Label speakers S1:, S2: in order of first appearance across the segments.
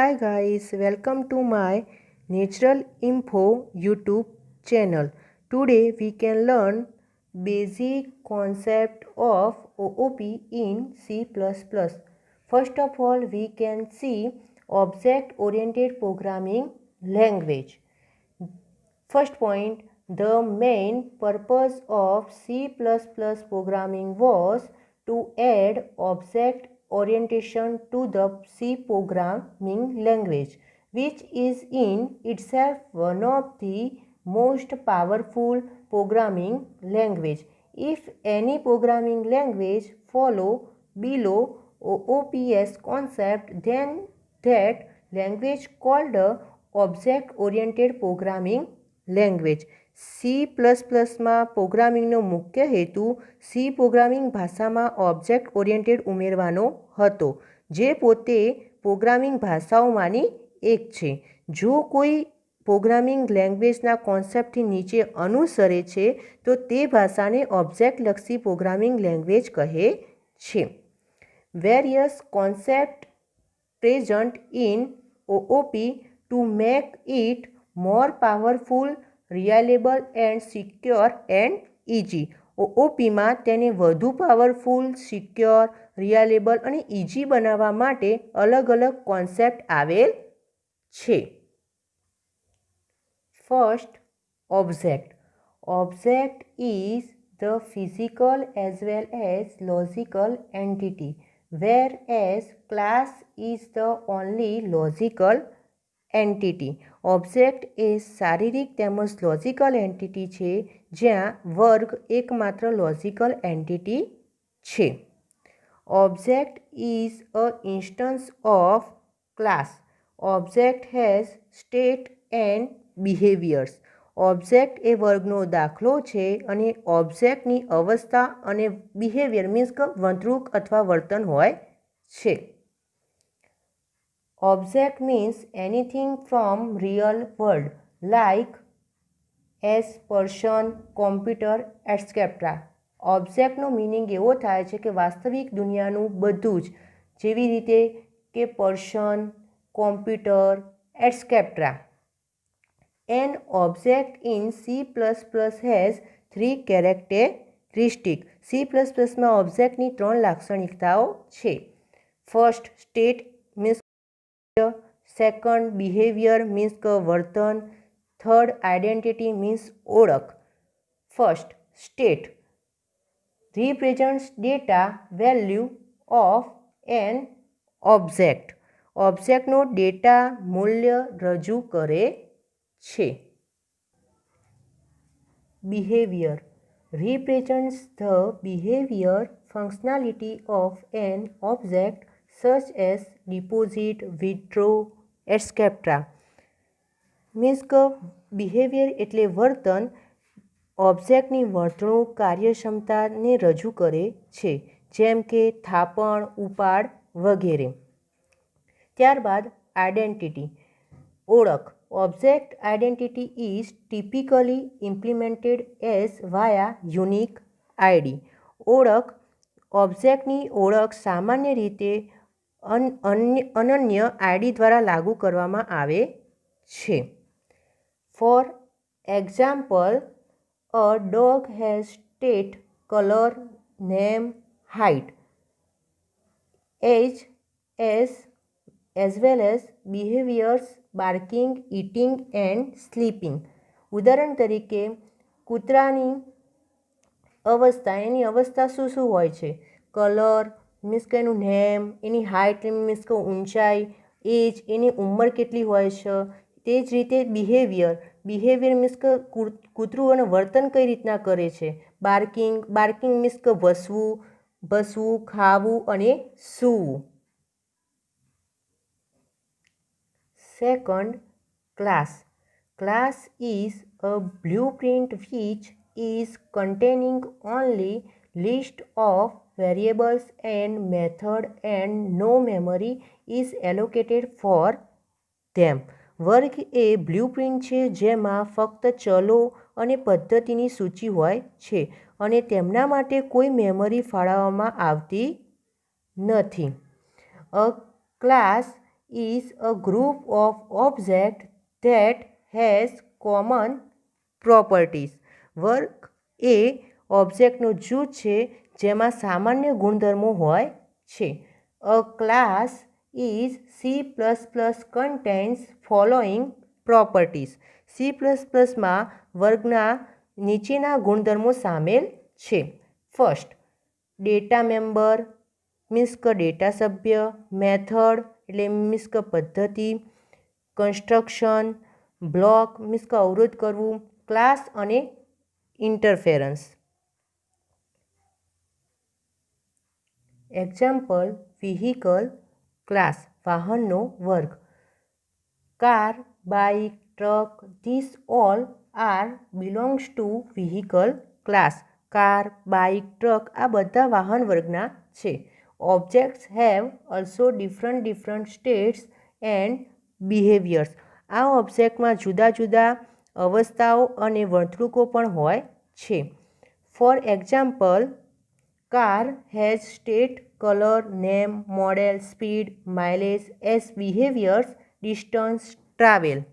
S1: Hi guys, welcome to my Natural Info YouTube channel. Today we can learn basic concept of OOP in C++. First of all, we can see object oriented programming language. First point, the main purpose of C++ programming was to add object orientation to the C programming language, which is in itself one of the most powerful programming language. If any programming language follow below OOPS concept, then that language called a object oriented programming language C++માં પ્રોગ્રામિંગનો મુખ્ય હેતુ C programming ભાષામાં object oriented ઉમેરવાનો હતો, જે પોતે programming ભાષાઓમાંની એક છે. જો કોઈ પ્રોગ્રામિંગ લેંગ્વેજના કોન્સેપ્ટથી નીચે અનુસરે છે તો તે ભાષાને ઓબ્જેક્ટલક્ષી પ્રોગ્રામિંગ લેંગ્વેજ કહે છે. Various concept present in OOP to make it more powerful, reliable and secure and easy. OOPમાં તેને વધુ પાવરફુલ, સિક્યોર, રિલાયેબલ અને ઇઝી બનાવવા માટે અલગ અલગ કોન્સેપ્ટ આવેલ છે. First, object. Object is the physical as well as logical entity, whereas class is the only logical entity. Object એ શારીરિક તેમજ લોજિકલ એન્ટિટી છે, જ્યાં વર્ગ એકમાત્ર લોજિકલ એન્ટિટી છે. Object is a instance of class. Object has state and behaviours. Object એ વર્ગનો દાખલો છે અને ઓબ્જેક્ટની અવસ્થા અને બિહેવિયર મીન્સ કે વર્તણૂક અથવા વર્તન હોય છે. Object means anything from real world like as person, computer, etc. ઓબ્જેક્ટનો મિનિંગ એવો થાય છે કે વાસ્તવિક દુનિયાનું બધું જ, જેવી રીતે કે person, computer, etcetera. An object in C++ has three characteristics. C++માં ઓબ્જેક્ટની ત્રણ લાક્ષણિકતાઓ છે. First, state means second, behaviour means કે વર્તન. થર્ડ, આઇડેન્ટિટી મીન્સ ઓળખ. First, state represents data value of an object. ઓબ્જેક્ટનો ડેટા મૂલ્ય રજૂ કરે છે. Behaviour represents the behavior functionality of an object such as deposit, withdraw, etc. Means કે behaviour એટલે વર્તન ઓબ્જેક્ટની વર્તણૂક, કાર્યક્ષમતાને રજૂ કરે છે, જેમ કે થાપણ, ઉપાડ વગેરે. ત્યારબાદ આઇડેન્ટિટી, ઓળખ. Object identity is typically implemented as via unique ID. ઓળખ ઓબ્જેક્ટની ઓળખ સામાન્ય રીતે અનન્ય આઈડી દ્વારા લાગુ કરવામાં આવે છે. For example, a dog has state, colour, name, height, age as well as behaviors barking, eating and sleeping. ઉદાહરણ તરીકે કૂતરાની અવસ્થા, એની અવસ્થા શું શું હોય છે? કલર મીન્સ કે એનું નેમ, એની હાઇટ મીન્સ કે ઊંચાઈ, એજ એની ઉંમર કેટલી હોય છે. તે જ રીતે બિહેવિયર મીન્સ કે કૂતરું અને વર્તન કઈ રીતના કરે છે. બાર્કિંગ મીન્સ કે ભસવું, ખાવું અને સૂવું. Second, class. Class is a blueprint which is containing only list of variables and method and no memory is allocated for them. વર્ગ એ બ્લુપ્રિન્ટ છે, જેમાં ફક્ત ચલો અને પદ્ધતિની સૂચિ હોય છે અને તેમના માટે કોઈ મેમરી ફાળવવામાં આવતી નથી. A class is a group of objects that has common properties. વર્ગ એ ઓબ્જેક્ટનું જૂથ છે જેમાં સામાન્ય ગુણધર્મો હોય છે. A class is C++ contains following properties. C++ માં વર્ગના નીચેના ગુણધર્મો સામેલ છે. ફર્સ્ટ, ડેટા મેમ્બર મીન્સ કે ડેટા સભ્ય, મેથડ એટલે મીન્સ કે પદ્ધતિ, કન્સ્ટ્રક્શન, બ્લોક મીન્સ કે અવરોધ કરવું, ક્લાસ અને ઇન્ટરફેરન્સ. એક્ઝામ્પલ, વ્હીકલ ક્લાસ વાહનનો વર્ગ. Car, bike, truck this all are belongs to vehicle class. કાર, બાઇક, ટ્રક આ બધા વાહન વર્ગના છે. Objects have also different states and behaviours. આ ઓબ્જેક્ટમાં જુદા જુદા અવસ્થાઓ અને વર્તણૂકો પણ હોય છે. For example, car has state, colour, name, model, speed, mileage as behaviours, distance, travel.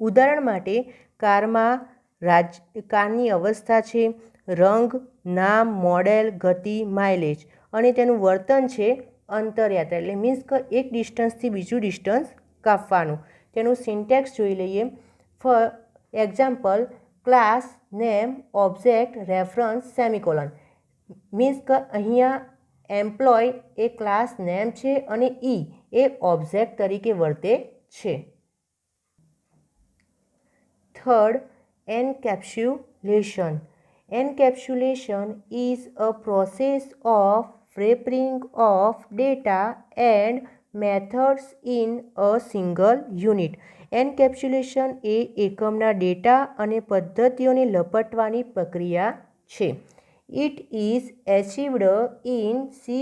S1: ઉદાહરણ માટે, કારમાં કારની અવસ્થા છે, રંગ, નામ, મોડેલ, ગતિ, માઇલેજ અને તેનું વર્તન છે અંતરયાત્રા એટલે મીન્સ કે એક ડિસ્ટન્સથી બીજું ડિસ્ટન્સ કાપવાનું. તેનું સિન્ટેક્સ જોઈ લઈએ. For example, class name object reference semicolon. Means કે અહીંયા એમ્પ્લોય એ ક્લાસ નેમ છે અને ઈ એ ઓબ્જેક્ટ તરીકે વર્તે છે. Third, encapsulation. Encapsulation is a process of wrapping of data and methods in a single unit. Encapsulation એ એકમના ડેટા અને પદ્ધતિઓને લપેટવાની પ્રક્રિયા છે. It is achieved in C++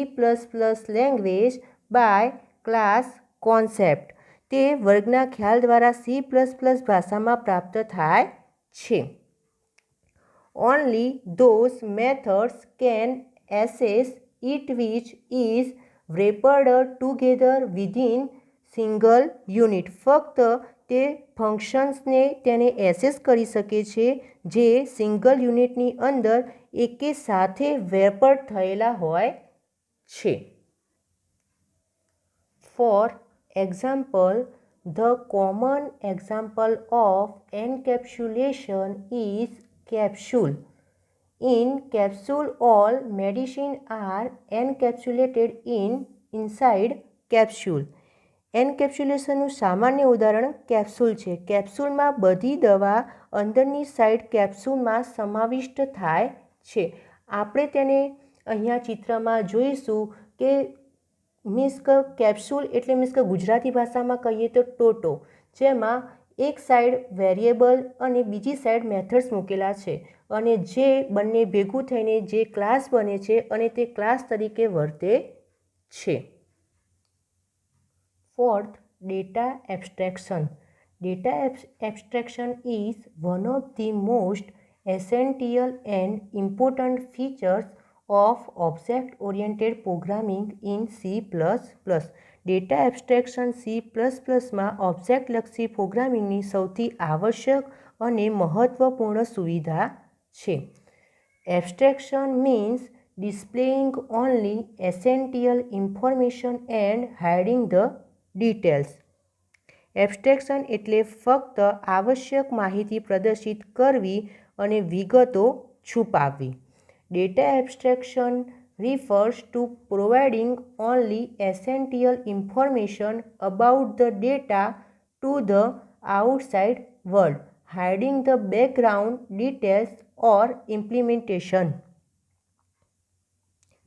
S1: language by class concept. તે વર્ગના ખ્યાલ દ્વારા C++ ભાષામાં પ્રાપ્ત થાય છે. Only those methods can access it which is wrapped together within single unit. ફક્ત તે ફંક્શન્સને તેને એક્સેસ કરી શકે છે જે સિંગલ યુનિટની અંદર એકે સાથે વેપર થયેલા હોય છે. For example, the common example of encapsulation is capsule. In capsule, all medicine are encapsulated inside capsule. એન્કેપ્સ્યુલેશનનું સામાન્ય ઉદાહરણ કેપ્સ્યુલ છે. કેપ્સ્યુલમાં બધી દવા અંદરની સાઈડ કેપ્સ્યુલમાં સમાવિષ્ટ થાય છે. આપણે તેને અહીંયા ચિત્રમાં જોઈશું કે મીન્સ કે કેપ્સ્યુલ એટલે મીન્સ કે ગુજરાતી ભાષામાં કહીએ તો ટોટો, જેમાં એક સાઈડ વેરિયેબલ અને બીજી સાઈડ મેથડ્સ મૂકેલા છે અને જે બંને ભેગું થઈને જે ક્લાસ બને છે અને તે ક્લાસ તરીકે વર્તે છે. Fourth, data abstraction. Data abstraction is one of the most essential and important features of object oriented programming in C++. Data abstraction C++માં ઓબ્જેક્ટલક્ષી પ્રોગ્રામિંગની સૌથી આવશ્યક અને મહત્વપૂર્ણ સુવિધા છે. Abstraction means displaying only essential information and hiding the details. Abstraction એટલે ફક્ત આવશ્યક માહિતી પ્રદર્શિત કરવી અને વિગતો છુપાવવી. Data abstraction refers to providing only essential information about the data to the outside world, hiding the background details or implementation.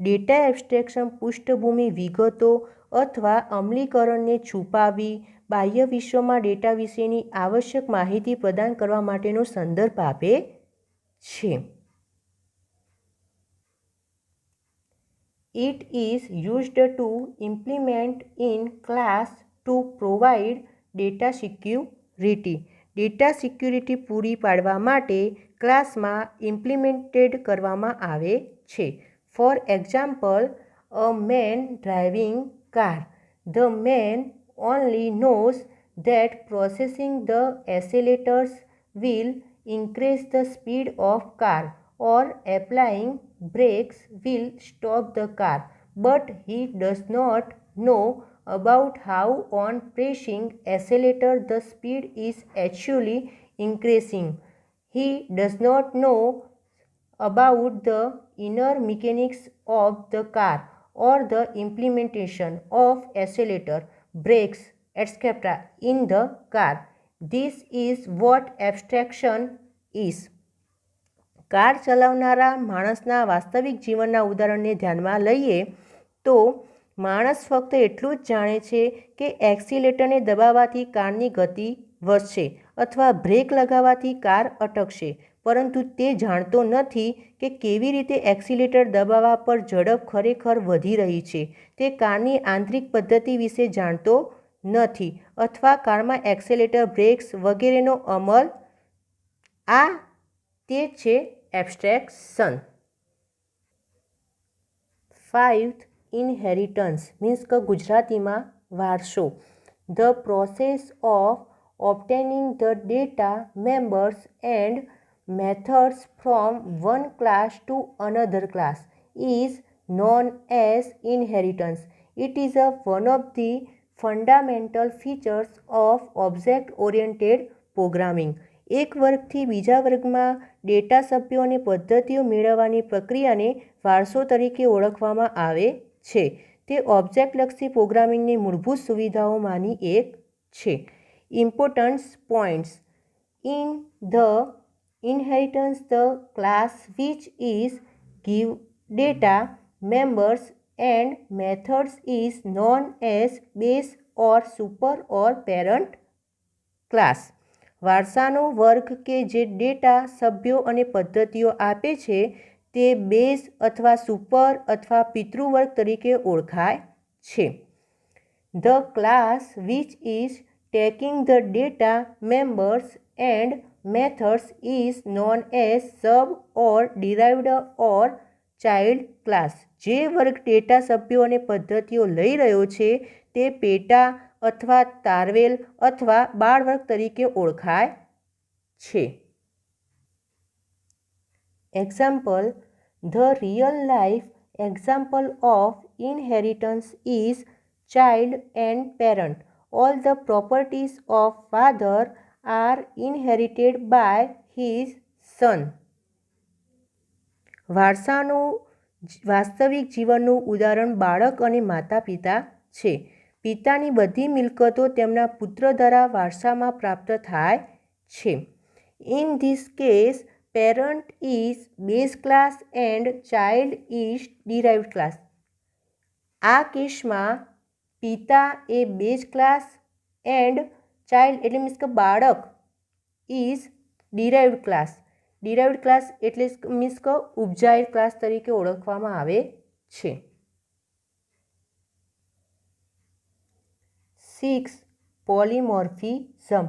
S1: Data abstraction પૃષ્ઠભૂમિ વિગતો અથવા અમલીકરણને છુપાવી બાહ્ય વિશ્વમાં ડેટા વિશેની આવશ્યક માહિતી પ્રદાન કરવા માટેનો સંદર્ભ આપે છે. It is used to implement in class to provide data security. Data security પૂરી પાડવા માટે ક્લાસમાં ઇમ્પ્લિમેન્ટેડ કરવામાં આવે છે. For example, a man driving car. The man only knows that processing the accelerators will increase the speed of car or applying brakes will stop the car, but he does not know about how on pressing accelerator the speed is actually increasing. He does not know about the inner mechanics of the car or the implementation of accelerator, brakes, etc. in the car. This is what abstraction is. Car ચલાવનારા માણસના વાસ્તવિક જીવનના ઉદાહરણને ધ્યાનમાં લઈએ તો માણસ ફક્ત એટલું જ જાણે છે કે એક્સિલેટરને દબાવવાથી કારની ગતિ વધશે અથવા બ્રેક લગાવવાથી કાર અટકશે, પરંતુ તે જાણતો નથી કે કેવી રીતે એક્સિલેટર દબાવવા પર ઝડપ ખરેખર વધી રહી છે. તે કારની આંતરિક પદ્ધતિ વિશે જાણતો નથી અથવા કારમાં એક્સિલેટર, બ્રેક્સ વગેરેનો અમલ. આ તે છે એબ્સ્ટ્રેક્શન. 5th, ઇનહેરિટન્સ મીન્સ કે ગુજરાતીમાં વારસો. The process of obtaining the data, members and methods from one class to another class is known as inheritance. It is one of the fundamental features of object-oriented programming. એક વર્ગથી બીજા વર્ગમાં data સભ્યો અને પદ્ધતિઓ મેળવવાની પ્રક્રિયાને વારસો તરીકે ઓળખવામાં આવે છે. તે ઓબ્જેક્ટલક્ષી પ્રોગ્રામિંગની મૂળભૂત સુવિધાઓમાંની એક છે. Importance points. In the inheritance, the class which is give data, members and methods is known as base or super or parent class. વારસાનો વર્ગ કે જે ડેટા, સભ્યો અને પદ્ધતિઓ આપે છે તે બેઝ અથવા સુપર અથવા પિતૃવર્ગ તરીકે ઓળખાય છે. The class which is taking the data, members and methods is known as sub or derived or child class. જે વર્ગ ડેટા, સભ્યો અને પદ્ધતિઓ લઈ રહ્યો છે તે પેટા અથવા તારવેલ અથવા બાળવર્ગ તરીકે ઓળખાય છે. Example. The real life example of inheritance is child and parent. All the properties of father are inherited by his son. વારસાનું વાસ્તવિક જીવનનું ઉદાહરણ બાળક અને માતા પિતા છે. પિતાની બધી મિલકતો તેમના પુત્ર દ્વારા વારસામાં પ્રાપ્ત થાય છે. In this case parent is base class and child is derived class. આ કેસમાં પિતા એ બેઝ ક્લાસ એન્ડ ચાઇલ્ડ એટલે મીન્સ કે બાળક is derived class. Derived class એટલે મીન્સ કે ઉપજાયેલ ક્લાસ તરીકે ઓળખવામાં આવે છે. 6. Polymorphism.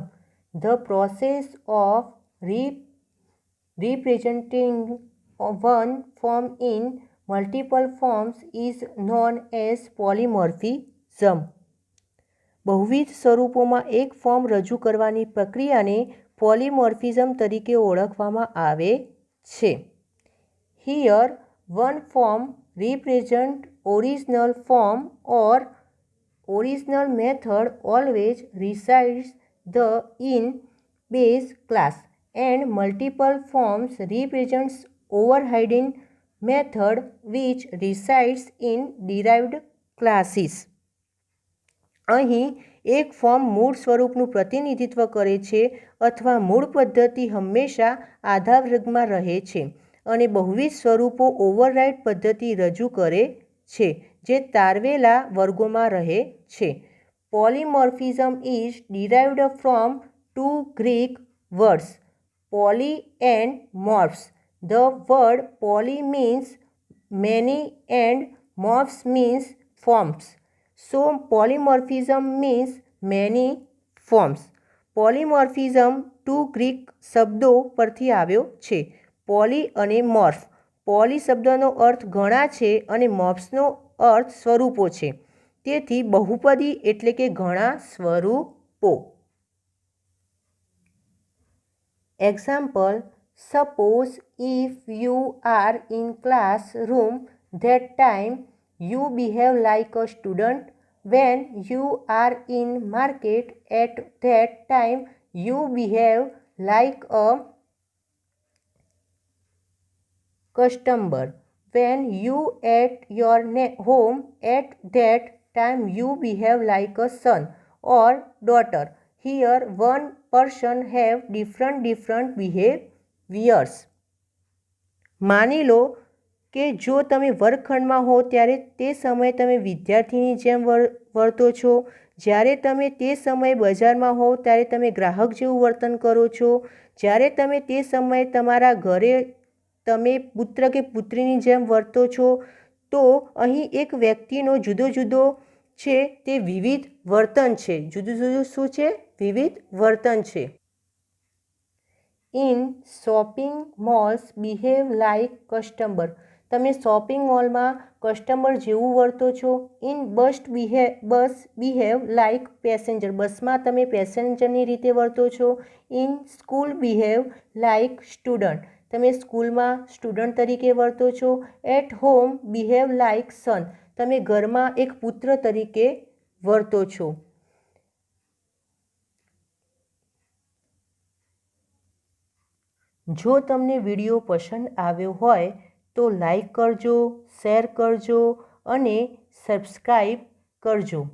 S1: The process of representing one form in multiple forms is known as polymorphism. બહુવિધ સ્વરૂપોમાં એક ફોર્મ રજૂ કરવાની પ્રક્રિયાને પોલીમોર્ફિઝમ તરીકે ઓળખવામાં આવે છે. Here, one form represents original form or original method always resides in base class and multiple forms represents overriding method which resides in derived classes. અહીં એક ફોર્મ મૂળ સ્વરૂપનું પ્રતિનિધિત્વ કરે છે અથવા મૂળ પદ્ધતિ હંમેશા આધાર વર્ગમાં રહે છે અને બહુવિધ સ્વરૂપો ઓવરરાઇડ પદ્ધતિ રજૂ કરે છે જે તારવેલા વર્ગોમાં રહે છે. Polymorphism is derived from two Greek words poly and morphs. The word poly means many and morphs means forms. So polymorphism means many forms. Polymorphism two Greek શબ્દો પરથી આવ્યો છે, પોલી અને મોર્ફ. પોલી શબ્દનો અર્થ ઘણા છે અને મોર્ફ્સનો અર્થ સ્વરૂપો છે. તેથી બહુપદી એટલે કે ઘણા સ્વરૂપો. Example, suppose if you are in classroom that time you behave like a student. When you are in market at that time you behave like a customer. When you at your home at that time you behave like a son or daughter. Here one person have different behaviors. માની લો કે જો તમે વર્ગખંડમાં હો ત્યારે તે સમયે તમે વિદ્યાર્થીની જેમ વર્તો છો. જ્યારે તમે તે સમયે બજારમાં હો ત્યારે તમે ગ્રાહક જેવું વર્તન કરો છો. જ્યારે તમે તે સમયે તમારા ઘરે તમે પુત્ર કે પુત્રીની જેમ વર્તો છો. તો અહીં એક વ્યક્તિનો જુદો જુદો છે તે વિવિધ વર્તન છે. જુદું જુદું શું છે? વિવિધ વર્તન છે. In shopping malls behave like customer. તમે શોપિંગ મોલમાં કસ્ટમર જેવું વર્તો છો. In bus behave like passenger. બસમાં તમે પેસેન્જરની રીતે વર્તો છો. In school behave like student. તમે સ્કૂલમાં સ્ટુડન્ટ તરીકે વર્તો છો. At home behave like son. તમે ઘરમાં એક પુત્ર તરીકે વર્તો છો. જો તમને વિડીયો પસંદ આવ્યો હોય તો લાઈક કરજો, શેર કરજો અને સબસ્ક્રાઈબ કરજો.